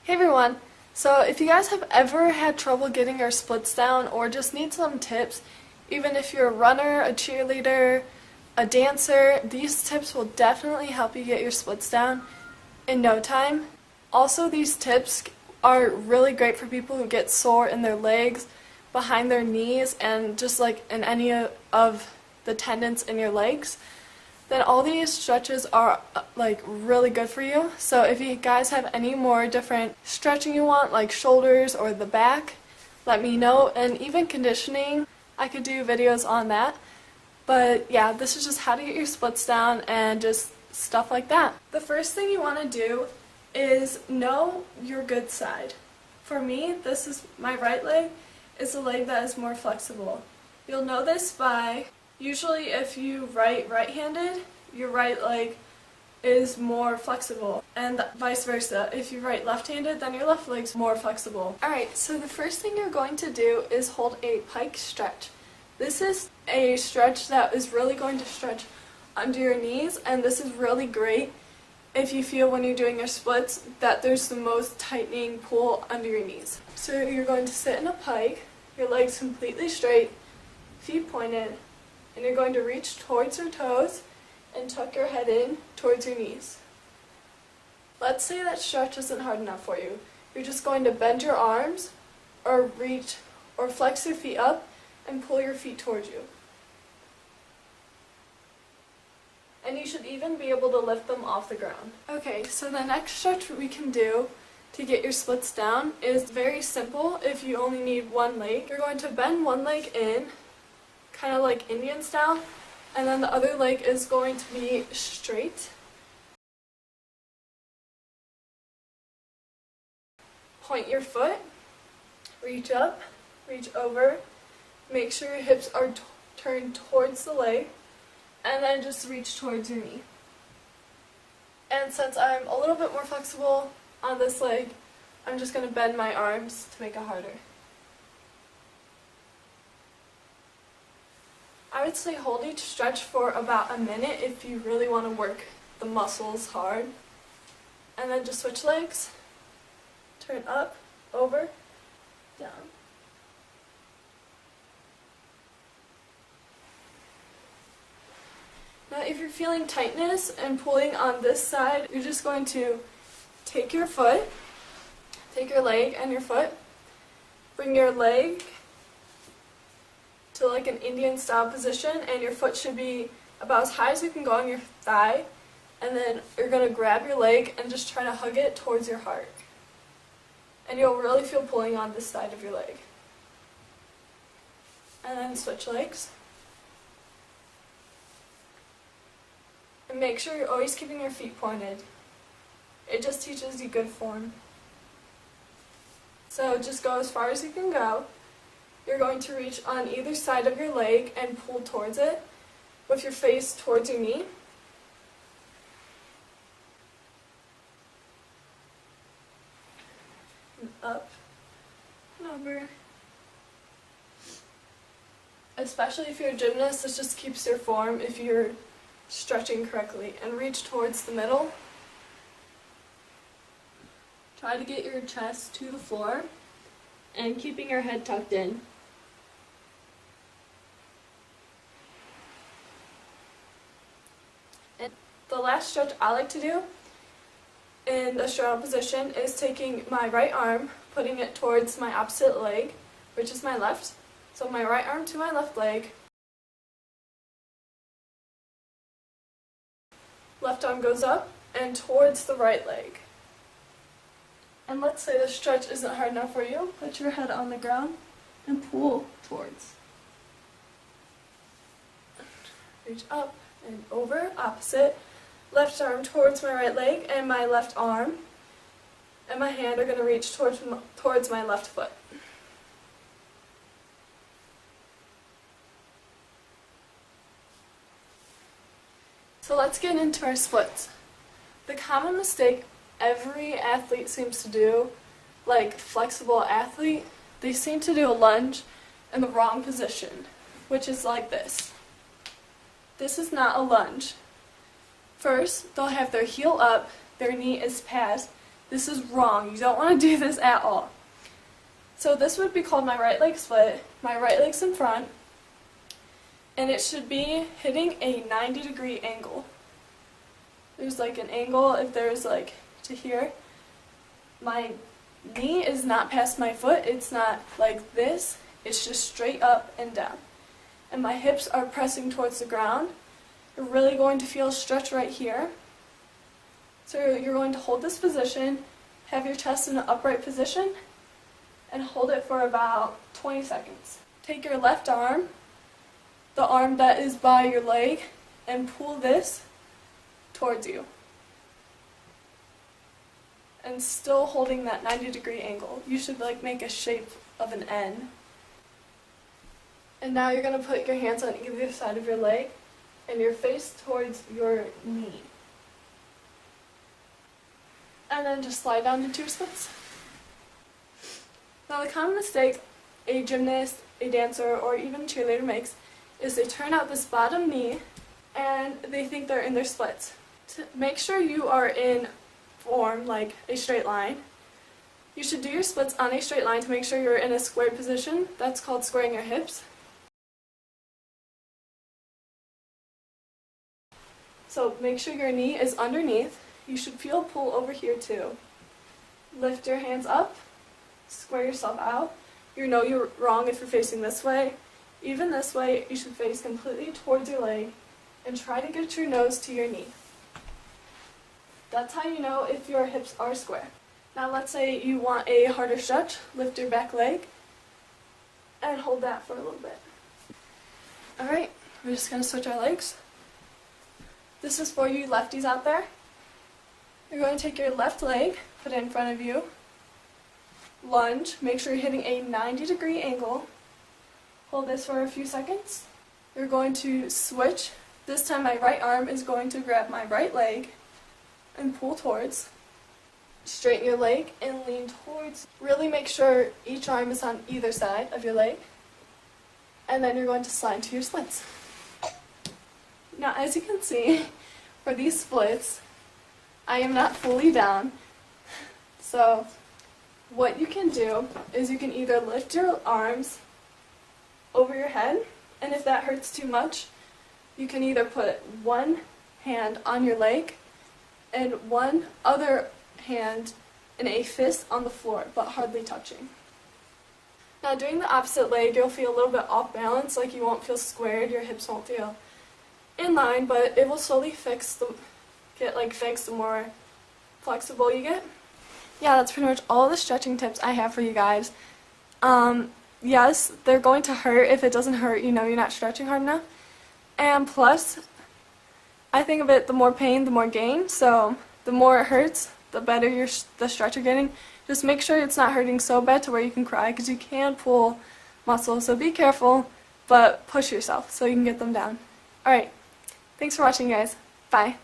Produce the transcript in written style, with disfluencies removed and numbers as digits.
Hey everyone! So if you guys have ever had trouble getting your splits down or just need some tips, even if you're a runner, a cheerleader, a dancer, these tips will definitely help you get your splits down in no time. Also, these tips are really great for people who get sore in their legs, behind their knees, and just like in any of the tendons in your legs. Then all these stretches are like really good for you. So if you guys have any more different stretching you want, like shoulders or the back, let me know. And even conditioning, I could do videos on that. But yeah, this is just how to get your splits down and just stuff like that. The first thing you want to do is know your good side. For me, this is my right leg is the leg that is more flexible. You'll know this by usually if you right-handed, your right leg is more flexible, and vice versa. If you left-handed, then your left leg's more flexible. Alright, so the first thing you're going to do is hold a pike stretch. This is a stretch that is really going to stretch under your knees, and this is really great if you feel when you're doing your splits that there's the most tightening pull under your knees. So you're going to sit in a pike, your legs completely straight, feet pointed, and you're going to reach towards your toes and tuck your head in towards your knees. Let's say that stretch isn't hard enough for you. You're just going to bend your arms or reach or flex your feet up and pull your feet towards you. And you should even be able to lift them off the ground. Okay, so the next stretch we can do to get your splits down is very simple if you only need one leg. You're going to bend one leg in, kind of like Indian style, and then the other leg is going to be straight. Point your foot, reach up, reach over, make sure your hips are turned towards the leg, and then just reach towards your knee. And since I'm a little bit more flexible on this leg, I'm just going to bend my arms to make it harder. I would say hold each stretch for about a minute if you really want to work the muscles hard. And then just switch legs. Turn up, over, down. Now if you're feeling tightness and pulling on this side, you're just going to take your leg and your foot, bring your leg to like an Indian style position, and your foot should be about as high as you can go on your thigh, and then you're going to grab your leg and just try to hug it towards your heart. And you'll really feel pulling on this side of your leg. And then switch legs. And make sure you're always keeping your feet pointed. It just teaches you good form. So just go as far as you can go. You're going to reach on either side of your leg and pull towards it with your face towards your knee. And up and over. Especially if you're a gymnast, this just keeps your form if you're stretching correctly. And reach towards the middle. Try to get your chest to the floor and keeping your head tucked in. And the last stretch I like to do in the straddle position is taking my right arm, putting it towards my opposite leg, which is my left. So my right arm to my left leg. Left arm goes up and towards the right leg. And let's say the stretch isn't hard enough for you, put your head on the ground and pull towards. Reach up and over, opposite. Left arm towards my right leg, and my left arm and my hand are going to reach towards my left foot. So let's get into our splits. The common mistake every athlete seems to do, like flexible athlete, they seem to do a lunge in the wrong position, which is like this. This is not a lunge. First, they'll have their heel up, their knee is past, This is wrong. You don't want to do this at all. So this would be called my right leg split. My right leg's in front, and it should be hitting a 90-degree angle. There's like an angle if there's like to here. My knee is not past my foot. It's not like this. It's just straight up and down. And my hips are pressing towards the ground. You're really going to feel a stretch right here. So you're going to hold this position, have your chest in an upright position, and hold it for about 20 seconds. Take your left arm, the arm that is by your leg, and pull this towards you. And still holding that 90-degree angle. You should like make a shape of an N. And now you're going to put your hands on either side of your leg and your face towards your knee. And then just slide down into your splits. Now the common mistake a gymnast, a dancer, or even a cheerleader makes is they turn out this bottom knee and they think they're in their splits. To make sure you are in form, like a straight line, you should do your splits on a straight line to make sure you're in a squared position. That's called squaring your hips. So make sure your knee is underneath. You should feel a pull over here too. Lift your hands up, square yourself out. You know you're wrong if you're facing this way. Even this way, you should face completely towards your leg and try to get your nose to your knee. That's how you know if your hips are square. Now let's say you want a harder stretch. Lift your back leg and hold that for a little bit. Alright, we're just going to switch our legs. This is for you lefties out there. You're going to take your left leg, put it in front of you, lunge, make sure you're hitting a 90-degree angle. Hold this for a few seconds. You're going to switch. This time my right arm is going to grab my right leg and pull towards. Straighten your leg and lean towards. Really make sure each arm is on either side of your leg. And then you're going to slide to your splits. Now as you can see, for these splits, I am not fully down. So what you can do is you can either lift your arms over your head, and if that hurts too much, you can either put one hand on your leg and one other hand in a fist on the floor, but hardly touching. Now doing the opposite leg, you'll feel a little bit off balance, like you won't feel squared, your hips won't feel in line, but it will slowly get fixed the more flexible you get. Yeah, that's pretty much all the stretching tips I have for you guys. Yes, they're going to hurt. If it doesn't hurt, you know you're not stretching hard enough. And plus, I think of it, the more pain, the more gain. So the more it hurts, the better the stretch you're getting. Just make sure it's not hurting so bad to where you can cry, because you can pull muscles. So be careful, but push yourself so you can get them down. Alright, thanks for watching, guys. Bye.